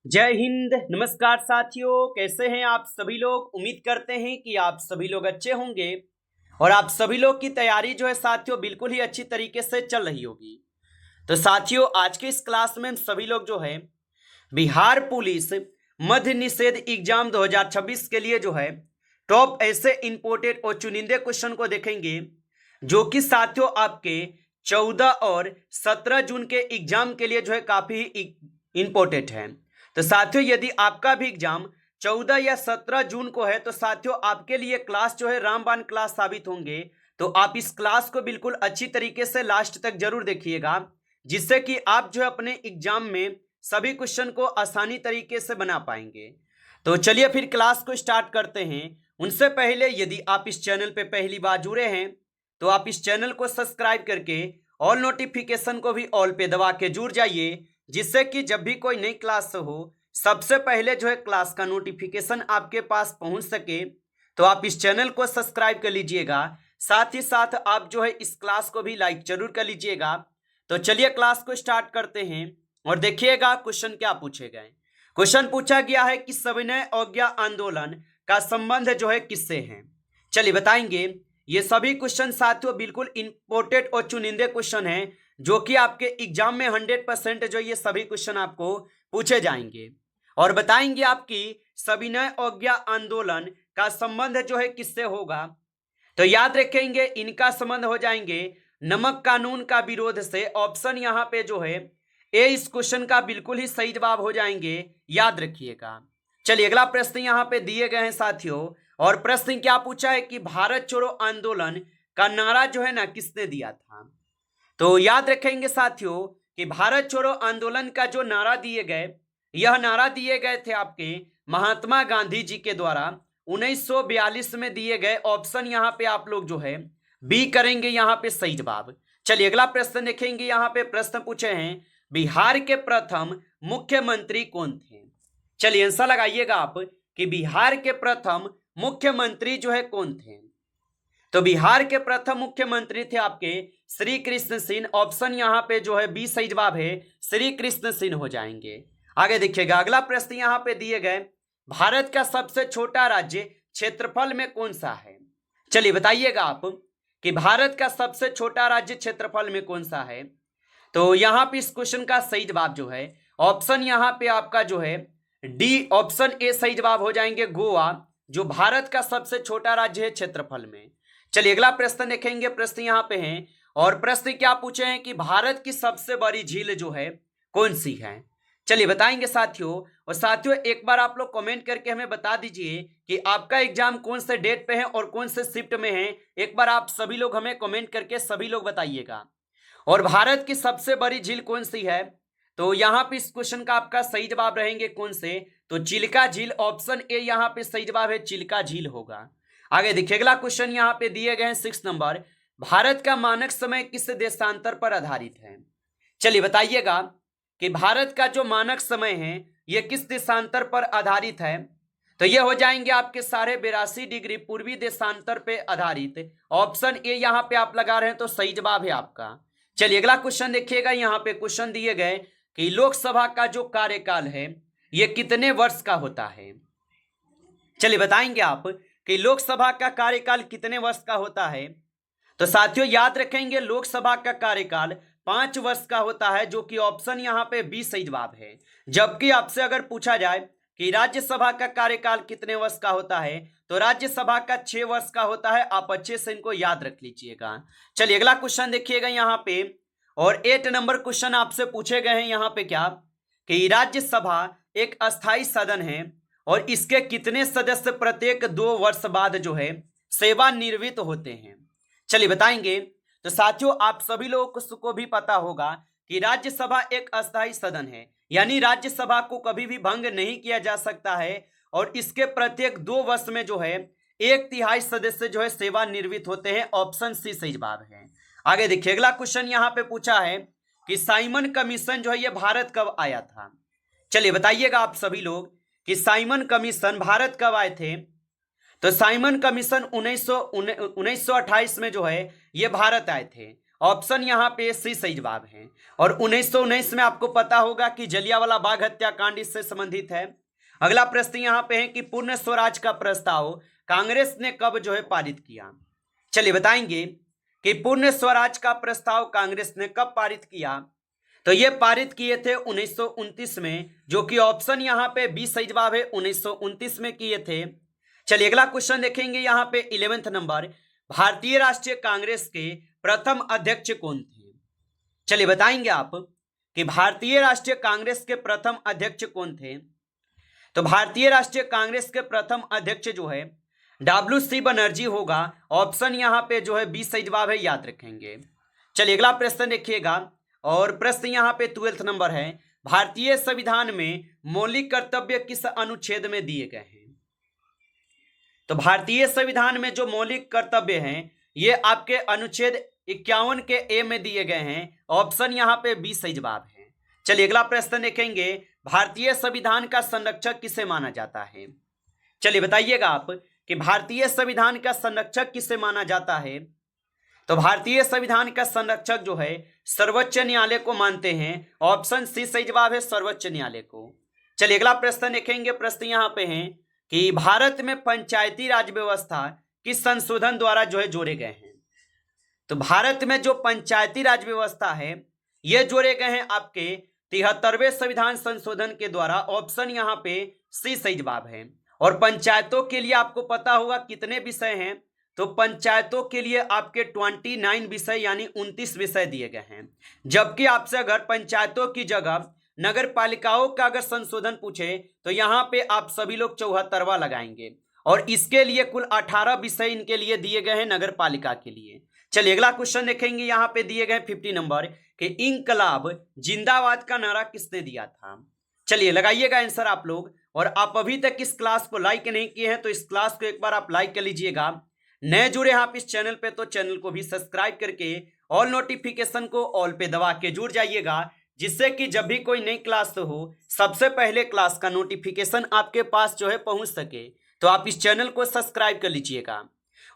जय हिंद। नमस्कार साथियों, कैसे हैं आप सभी लोग। उम्मीद करते हैं कि आप सभी लोग अच्छे होंगे और आप सभी लोग की तैयारी जो है साथियों बिल्कुल ही अच्छी तरीके से चल रही होगी। तो साथियों, आज के इस क्लास में हम सभी लोग जो है बिहार पुलिस मध्य निषेध एग्जाम 2026 के लिए जो है टॉप ऐसे इंपोर्टेड और चुनिंदे क्वेश्चन को देखेंगे जो कि साथियों आपके 14 और 17 जून के एग्जाम के लिए जो है काफी इंपोर्टेंट है। तो साथियों, यदि आपका भी एग्जाम 14 या 17 जून को है तो साथियों आपके लिए क्लास जो है रामबाण क्लास साबित होंगे। तो आप इस क्लास को बिल्कुल अच्छी तरीके से लास्ट तक जरूर देखिएगा, जिससे कि आप जो है अपने एग्जाम में सभी क्वेश्चन को आसानी तरीके से बना पाएंगे। तो चलिए फिर क्लास को स्टार्ट करते हैं। उनसे पहले यदि आप इस चैनल पे पहली बार जुड़े हैं तो आप इस चैनल को सब्सक्राइब करके ऑल नोटिफिकेशन को भी ऑल पे दबा के जुड़ जाइए, जिससे कि जब भी कोई नई क्लास हो सबसे पहले जो है क्लास का नोटिफिकेशन आपके पास पहुंच सके। तो आप इस चैनल को सब्सक्राइब कर लीजिएगा, साथ ही साथ आप जो है इस क्लास को भी लाइक जरूर कर लीजिएगा। तो चलिए क्लास को स्टार्ट करते हैं और देखिएगा क्वेश्चन क्या पूछे गए। क्वेश्चन पूछा गया है कि सविनय अवज्ञा आंदोलन का संबंध जो है किससे है। चलिए बताएंगे। ये सभी क्वेश्चन साथियों बिल्कुल इंपोर्टेंट और चुनिंदे क्वेश्चन हैं जो कि आपके एग्जाम में 100% जो ये सभी क्वेश्चन आपको पूछे जाएंगे और बताएंगे आपकी सविनय अवज्ञा आंदोलन का संबंध जो है किससे होगा। तो याद रखेंगे इनका संबंध हो जाएंगे नमक कानून का विरोध से। ऑप्शन यहाँ पे जो है ए इस क्वेश्चन का बिल्कुल ही सही जवाब हो जाएंगे, याद रखिएगा। चलिए अगला प्रश्न यहाँ पे दिए गए हैं साथियों, और प्रश्न क्या पूछा है कि भारत छोड़ो आंदोलन का नारा जो है ना किसने दिया था। तो याद रखेंगे साथियों कि भारत छोड़ो आंदोलन का जो नारा दिए गए, यह नारा दिए गए थे आपके महात्मा गांधी जी के द्वारा 1942 में दिए गए। ऑप्शन यहाँ पे आप लोग जो है बी करेंगे यहाँ पे सही जवाब। चलिए अगला प्रश्न देखेंगे। यहाँ पे प्रश्न पूछे हैं बिहार के प्रथम मुख्यमंत्री कौन थे। चलिए आंसर लगाइएगा आप कि बिहार के प्रथम मुख्यमंत्री जो है कौन थे। तो बिहार के प्रथम मुख्यमंत्री थे आपके श्री कृष्ण सिंह। ऑप्शन यहाँ पे जो है बी सही जवाब है, श्री कृष्ण सिंह हो जाएंगे। आगे देखिएगा अगला प्रश्न यहाँ पे दिए गए भारत का सबसे छोटा राज्य क्षेत्रफल में कौन सा है। चलिए बताइएगा आप कि भारत का सबसे छोटा राज्य क्षेत्रफल में कौन सा है। तो यहाँ पे इस क्वेश्चन का सही जवाब जो है ऑप्शन यहाँ पे आपका जो है डी ऑप्शन ए सही जवाब हो जाएंगे, गोवा, जो भारत का सबसे छोटा राज्य है क्षेत्रफल में। चलिए अगला प्रश्न देखेंगे। प्रश्न यहाँ पे हैं और प्रश्न क्या पूछे हैं कि भारत की सबसे बड़ी झील जो है कौन सी है। चलिए बताएंगे साथियों। और साथियों एक बार आप लोग कमेंट करके हमें बता दीजिए कि आपका एग्जाम कौन से डेट पे है और कौन से शिफ्ट में है। एक बार आप सभी लोग हमें कमेंट करके सभी लोग बताइएगा। और भारत की सबसे बड़ी झील कौन सी है। तो यहाँ पे इस क्वेश्चन का आपका सही जवाब रहेंगे कौन से, तो चिल्का झील। ऑप्शन ए यहाँ पे सही जवाब है, चिल्का झील होगा। आगे देखिए अगला क्वेश्चन यहाँ पे दिए गए हैं 6 नंबर। भारत का मानक समय किस देशांतर पर आधारित है। चलिए बताइएगा कि भारत का जो मानक समय है यह किस देशांतर पर आधारित है। तो ये हो जाएंगे आपके 82.5 डिग्री पूर्वी देशांतर पे आधारित। ऑप्शन ए यहाँ पे आप लगा रहे हैं तो सही जवाब है आपका। चलिए अगला क्वेश्चन देखिएगा। यहाँ पे क्वेश्चन दिए गए कि लोकसभा का जो कार्यकाल है यह कितने वर्ष का होता है। चलिए बताएंगे आप कि लोकसभा का कार्यकाल कितने वर्ष का होता है। तो साथियों याद रखेंगे लोकसभा का कार्यकाल 5 वर्ष का होता है, जो कि ऑप्शन यहाँ पे बी सही जवाब है। जबकि आपसे अगर पूछा जाए कि राज्यसभा का कार्यकाल कितने वर्ष का होता है तो राज्यसभा का 6 वर्ष का होता है। आप अच्छे से इनको याद रख लीजिएगा। चलिए अगला क्वेश्चन देखिएगा यहाँ पे, और 8 नंबर क्वेश्चन आपसे पूछे गए हैं यहाँ पे क्या कि राज्यसभा एक अस्थाई सदन है और इसके कितने सदस्य प्रत्येक 2 वर्ष बाद जो है सेवानिवृत्त होते हैं। चलिए बताएंगे। तो साथियों आप सभी लोगों को भी पता होगा कि राज्यसभा एक अस्थाई सदन है, यानी राज्यसभा को कभी भी भंग नहीं किया जा सकता है और इसके प्रत्येक 2 वर्ष में जो है 1/3 सदस्य जो है सेवानिवृत्त होते हैं। ऑप्शन सी सही जवाब है। आगे देखिए अगला क्वेश्चन यहाँ पे पूछा है कि साइमन कमीशन जो है ये भारत कब आया था। चलिए बताइएगा आप सभी लोग कि साइमन कमीशन भारत कब आए थे। तो साइमन कमीशन 1928 में जो है ये भारत आए थे। ऑप्शन यहाँ पे सी सही जवाब है। और 1919 में आपको पता होगा कि जलियांवाला बाग हत्याकांड इससे संबंधित है। अगला प्रश्न यहाँ पे है कि पूर्ण स्वराज का प्रस्ताव कांग्रेस ने कब जो है पारित किया। चलिए बताएंगे कि पूर्ण स्वराज का प्रस्ताव कांग्रेस ने कब पारित किया। तो ये पारित किए थे 1929 में, जो कि ऑप्शन यहाँ पे बी सही जवाब है, 1929 में किए थे। चलिए अगला क्वेश्चन देखेंगे यहाँ पे 11th नंबर, भारतीय राष्ट्रीय कांग्रेस के प्रथम अध्यक्ष कौन थे। चलिए बताएंगे आप कि भारतीय राष्ट्रीय कांग्रेस के प्रथम अध्यक्ष कौन थे। तो भारतीय राष्ट्रीय कांग्रेस के प्रथम अध्यक्ष जो है WC बनर्जी होगा। ऑप्शन यहाँ पे जो है बी सही जवाब है, याद रखेंगे। चलिए अगला प्रश्न देखिएगा, और प्रश्न यहाँ पे 12th नंबर है, भारतीय संविधान में मौलिक कर्तव्य किस अनुच्छेद में दिए गए हैं। तो भारतीय संविधान में जो मौलिक कर्तव्य हैं ये आपके अनुच्छेद 51 के ए में दिए गए हैं। ऑप्शन यहाँ पे बी सही जवाब है। चलिए अगला प्रश्न देखेंगे, भारतीय संविधान का संरक्षक किसे माना जाता है। चलिए बताइएगा आप कि भारतीय संविधान का संरक्षक किसे माना जाता है। तो भारतीय संविधान का संरक्षक जो है सर्वोच्च न्यायालय को मानते हैं। ऑप्शन सी सही जवाब है, सर्वोच्च न्यायालय को। चलिए अगला प्रश्न देखेंगे, प्रश्न यहाँ पे है कि भारत में पंचायती राज व्यवस्था किस संशोधन द्वारा जो है जोड़े गए हैं। तो भारत में जो पंचायती राज व्यवस्था है ये जोड़े गए हैं आपके 73वें संविधान संशोधन के द्वारा। ऑप्शन यहाँ पे सी सही जवाब है। और पंचायतों के लिए आपको पता होगा कितने विषय हैं। तो पंचायतों के लिए आपके 29 विषय यानी 29 विषय दिए गए हैं। जबकि आपसे अगर पंचायतों की जगह नगर पालिकाओं का अगर संशोधन पूछे तो यहाँ पे आप सभी लोग 74वां लगाएंगे। और इसके लिए कुल 18 विषय इनके लिए दिए गए हैं नगर पालिका के लिए। चलिए अगला क्वेश्चन देखेंगे, यहाँ पे दिए गए 50 नंबर कि इंकलाब जिंदाबाद का नारा किसने दिया था। चलिए लगाइएगा आंसर आप लोग। और आप अभी तक इस क्लास को लाइक नहीं किए हैं तो इस क्लास को एक बार आप लाइक कर लीजिएगा। नए जुड़े हैं आप इस चैनल पे तो चैनल को भी सब्सक्राइब करके ऑल नोटिफिकेशन को ऑल पे दबा के जुड़ जाइएगा, जिससे कि जब भी कोई नई क्लास हो सबसे पहले क्लास का नोटिफिकेशन आपके पास जो है पहुंच सके। तो आप इस चैनल को सब्सक्राइब कर लीजिएगा।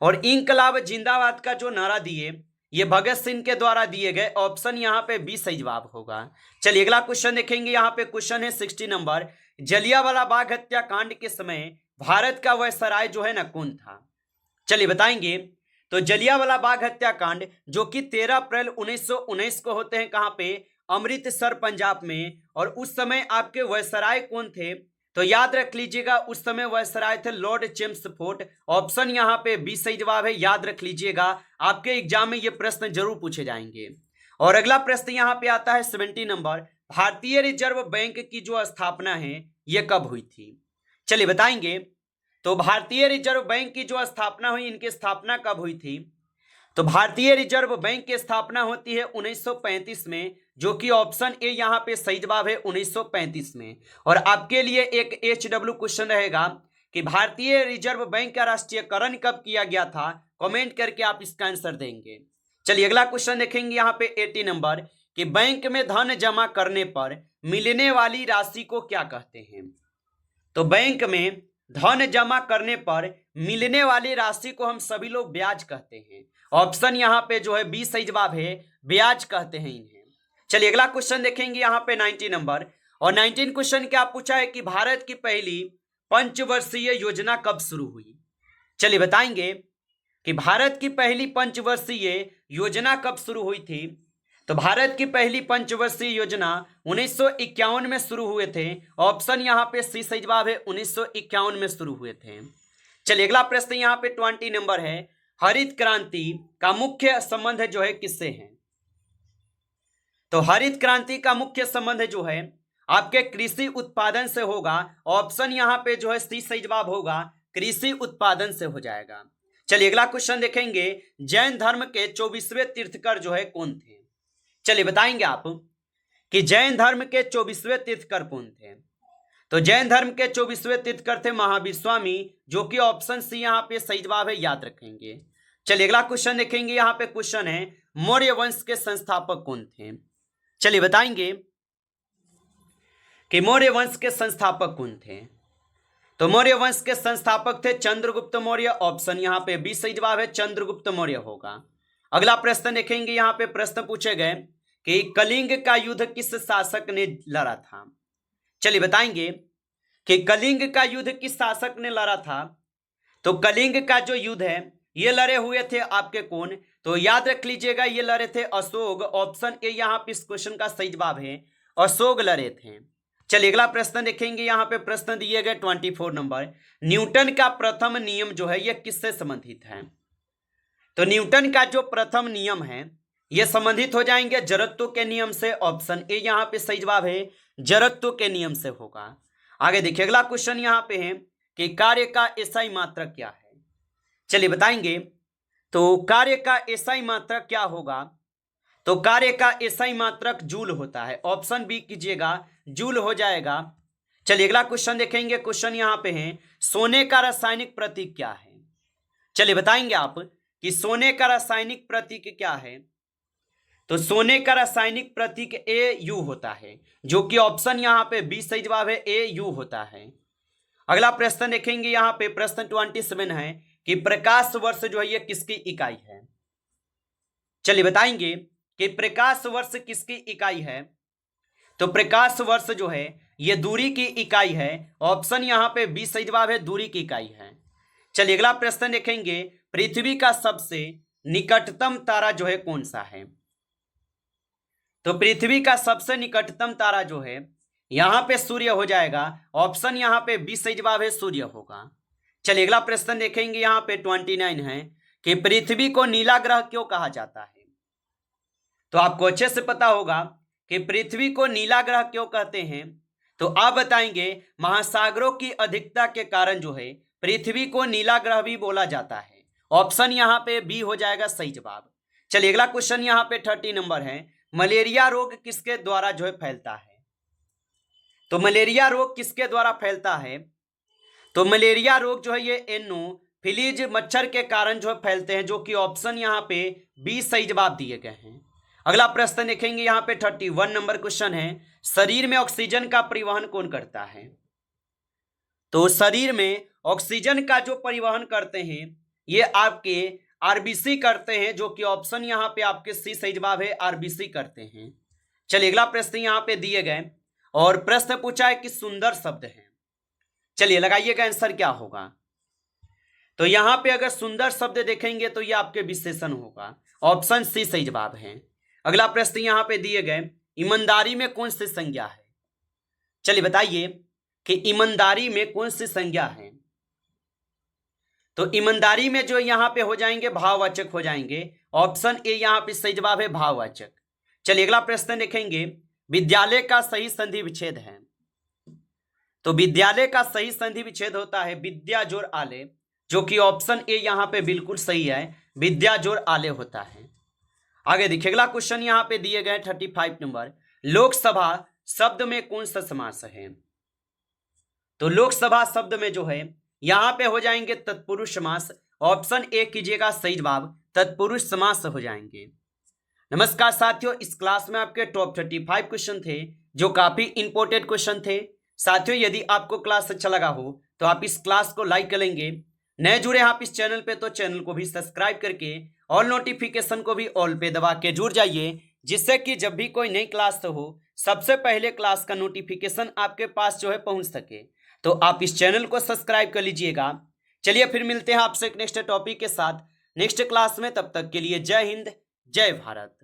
और इंकलाब जिंदाबाद का जो नारा दिए ये भगत सिंह के द्वारा दिए गए। ऑप्शन यहाँ पे बी सही जवाब होगा। चलिए अगला क्वेश्चन देखेंगे, यहाँ पे क्वेश्चन है 60 नंबर, जलियांवाला बाग हत्याकांड के समय भारत का वायसराय जो है ना कौन था। चलिए बताएंगे। तो जलियांवाला बाग हत्याकांड जो कि 13 अप्रैल 1919 को होते हैं कहाँ पे, अमृतसर पंजाब में। और उस समय आपके वायसराय कौन थे। तो याद रख लीजिएगा उस समय वायसराय थे लॉर्ड चेम्सफोर्ड। ऑप्शन यहाँ पे बी सही जवाब है, याद रख लीजिएगा, आपके एग्जाम में ये प्रश्न जरूर पूछे जाएंगे। और अगला प्रश्न यहाँ पे आता है 70 नंबर, भारतीय रिजर्व बैंक की जो स्थापना है ये कब हुई थी। चलिए बताएंगे। तो भारतीय रिजर्व बैंक की जो स्थापना हुई, इनकी स्थापना कब हुई थी। तो भारतीय रिजर्व बैंक की स्थापना होती है 1935 में, जो कि ऑप्शन ए यहाँ पे सही जवाब है, 1935 में। और आपके लिए एक HW क्वेश्चन रहेगा कि भारतीय रिजर्व बैंक का राष्ट्रीयकरण कब किया गया था। कमेंट करके आप इसका आंसर देंगे। चलिए अगला क्वेश्चन देखेंगे, यहाँ पे 80 नंबर कि बैंक में धन जमा करने पर मिलने वाली राशि को क्या कहते हैं। तो बैंक में धन जमा करने पर मिलने वाली राशि को हम सभी लोग ब्याज कहते हैं। ऑप्शन यहाँ पे जो है बी सही जवाब है, ब्याज कहते हैं इन्हें। चलिए अगला क्वेश्चन देखेंगे, यहाँ पे 90 नंबर। और 19 क्वेश्चन क्या पूछा है कि भारत की पहली पंचवर्षीय योजना कब शुरू हुई। चलिए बताएंगे कि भारत की पहली पंचवर्षीय योजना कब शुरू हुई थी। तो भारत की पहली पंचवर्षीय योजना 1951 में शुरू हुए थे। ऑप्शन यहाँ पे सी सही जवाब है, 1951 में शुरू हुए थे। चलिए अगला प्रश्न यहाँ पे 20 नंबर है, हरित क्रांति का मुख्य संबंध जो है किससे है। तो हरित क्रांति का मुख्य संबंध जो है आपके कृषि उत्पादन से होगा। ऑप्शन यहाँ पे जो है सी सही जवाब होगा, कृषि उत्पादन से हो जाएगा। चलिए अगला क्वेश्चन देखेंगे, जैन धर्म के 24वें तीर्थकर जो है कौन थे। चलिए बताएंगे आप कि जैन धर्म के 24वें तीर्थकर कौन थे। तो जैन धर्म के 24वें तीर्थकर थे महावीर स्वामी, जो कि ऑप्शन सी यहाँ पे सही जवाब है, याद रखेंगे। चलिए अगला क्वेश्चन देखेंगे, यहाँ पे क्वेश्चन है मौर्य वंश के संस्थापक कौन थे। चलिए बताएंगे कि मौर्य वंश के संस्थापक कौन थे। तो मौर्य वंश के संस्थापक थे चंद्रगुप्त मौर्य। ऑप्शन यहाँ पे बी सही जवाब है, चंद्रगुप्त मौर्य होगा। अगला प्रश्न देखेंगे, यहाँ पे प्रश्न पूछे गए कि कलिंग का युद्ध किस शासक ने लड़ा था। चलिए बताएंगे कि कलिंग का युद्ध किस शासक ने लड़ा था। तो कलिंग का जो युद्ध है ये लड़े हुए थे आपके कौन, तो याद रख लीजिएगा ये लड़े थे अशोक। ऑप्शन ए यहाँ पे इस क्वेश्चन का सही जवाब है, अशोक लड़े थे। चलिए अगला प्रश्न देखेंगे, यहाँ पे प्रश्न दिए गए 24 नंबर, न्यूटन का प्रथम नियम जो है ये किससे संबंधित है। तो न्यूटन का जो प्रथम नियम है ये संबंधित हो जाएंगे जड़त्व के नियम से। ऑप्शन ए यहाँ पे सही जवाब है, जड़त्व के नियम से होगा। आगे देखिए अगला क्वेश्चन यहाँ पे है कि कार्य का एसआई मात्रक क्या है। चलिए बताएंगे, तो कार्य का एसआई मात्रक क्या होगा। तो कार्य का एसआई मात्रक जूल होता है। ऑप्शन बी कीजिएगा, जूल हो जाएगा। चलिए अगला क्वेश्चन देखेंगे, क्वेश्चन यहाँ पे है सोने का रासायनिक प्रतीक क्या है। चलिए बताएंगे आप कि सोने का रासायनिक प्रतीक क्या है। तो सोने का रासायनिक प्रतीक AU होता है, जो कि ऑप्शन यहाँ पे बी सही जवाब है, AU होता है। अगला प्रश्न देखेंगे, यहाँ पे प्रश्न 27 है कि प्रकाश वर्ष जो है ये किसकी इकाई है। चलिए बताएंगे कि प्रकाश वर्ष किसकी इकाई है। तो प्रकाश वर्ष जो है ये दूरी की इकाई है। ऑप्शन यहाँ पे बी सही जवाब है, दूरी की इकाई है। चलिए अगला प्रश्न देखेंगे, पृथ्वी का सबसे निकटतम तारा जो है कौन सा है। तो पृथ्वी का सबसे निकटतम तारा जो है यहाँ पे सूर्य हो जाएगा। ऑप्शन यहाँ पे बी सही जवाब है, सूर्य होगा। चलिए अगला प्रश्न देखेंगे, यहाँ पे 29 है कि पृथ्वी को नीला ग्रह क्यों कहा जाता है। तो आपको अच्छे से पता होगा कि पृथ्वी को नीला ग्रह क्यों कहते हैं। तो आप बताएंगे महासागरों की अधिकता के कारण जो है पृथ्वी को नीला ग्रह भी बोला जाता है। ऑप्शन यहाँ पे बी हो जाएगा सही जवाब। चलिए अगला क्वेश्चन यहाँ पे 30 नंबर है, मलेरिया रोग किसके द्वारा जो है फैलता है। तो मलेरिया रोग किसके द्वारा फैलता है। तो मलेरिया रोग जो है ये एनोफिलीज मच्छर के कारण जो है फैलते हैं, जो कि ऑप्शन यहाँ पे बी सही जवाब दिए गए हैं। अगला प्रश्न देखेंगे, यहाँ पे 31 नंबर क्वेश्चन है, शरीर में ऑक्सीजन का परिवहन कौन करता है। तो शरीर में ऑक्सीजन का जो परिवहन करते हैं ये आपके आरबीसी करते हैं, जो कि ऑप्शन यहाँ पे आपके सी सही जवाब है, आरबीसी करते हैं। चलिए अगला प्रश्न यहाँ पे दिए गए और प्रश्न पूछा है कि सुंदर शब्द है। चलिए लगाइएगा आंसर क्या होगा। तो यहाँ पे अगर सुंदर शब्द देखेंगे तो ये आपके विशेषण होगा। ऑप्शन सी सही जवाब है। अगला प्रश्न यहाँ पे दिए गए, ईमानदारी में कौन सी संज्ञा है। चलिए बताइए कि ईमानदारी में कौन सी संज्ञा है। तो ईमानदारी में जो यहाँ पे हो जाएंगे भाववाचक हो जाएंगे। ऑप्शन ए यहाँ पे सही जवाब है, भाववाचक। चलिए अगला प्रश्न देखेंगे, विद्यालय का सही संधि विच्छेद है। तो विद्यालय का सही संधि विच्छेद होता है विद्या जोड़ आले, जो कि ऑप्शन ए यहाँ पे बिल्कुल सही है, विद्या जोड़ आले होता है। आगे देखिए अगला क्वेश्चन यहाँ पे दिए गए 35 नंबर, लोकसभा शब्द में कौन सा समास है। तो लोकसभा शब्द में जो है यहाँ पे हो जाएंगे तत्पुरुष समास। ऑप्शन ए कीजिएगा सही जवाब, तत्पुरुष समास हो जाएंगे। नमस्कार साथियों, इस क्लास में आपके टॉप 35 क्वेश्चन थे जो काफी इंपॉर्टेंट क्वेश्चन थे। साथियों यदि आपको क्लास अच्छा लगा हो तो आप इस क्लास को लाइक करेंगे। नए जुड़े आप इस चैनल पे तो चैनल को भी सब्सक्राइब करके और नोटिफिकेशन को भी ऑल पे दबा के जुड़ जाइए, जिससे कि जब भी कोई नई क्लास हो सबसे पहले क्लास का नोटिफिकेशन आपके पास जो है पहुंच सके। तो आप इस चैनल को सब्सक्राइब कर लीजिएगा। चलिए फिर मिलते हैं आपसे एक नेक्स्ट टॉपिक के साथ नेक्स्ट क्लास में। तब तक के लिए जय हिंद, जय भारत।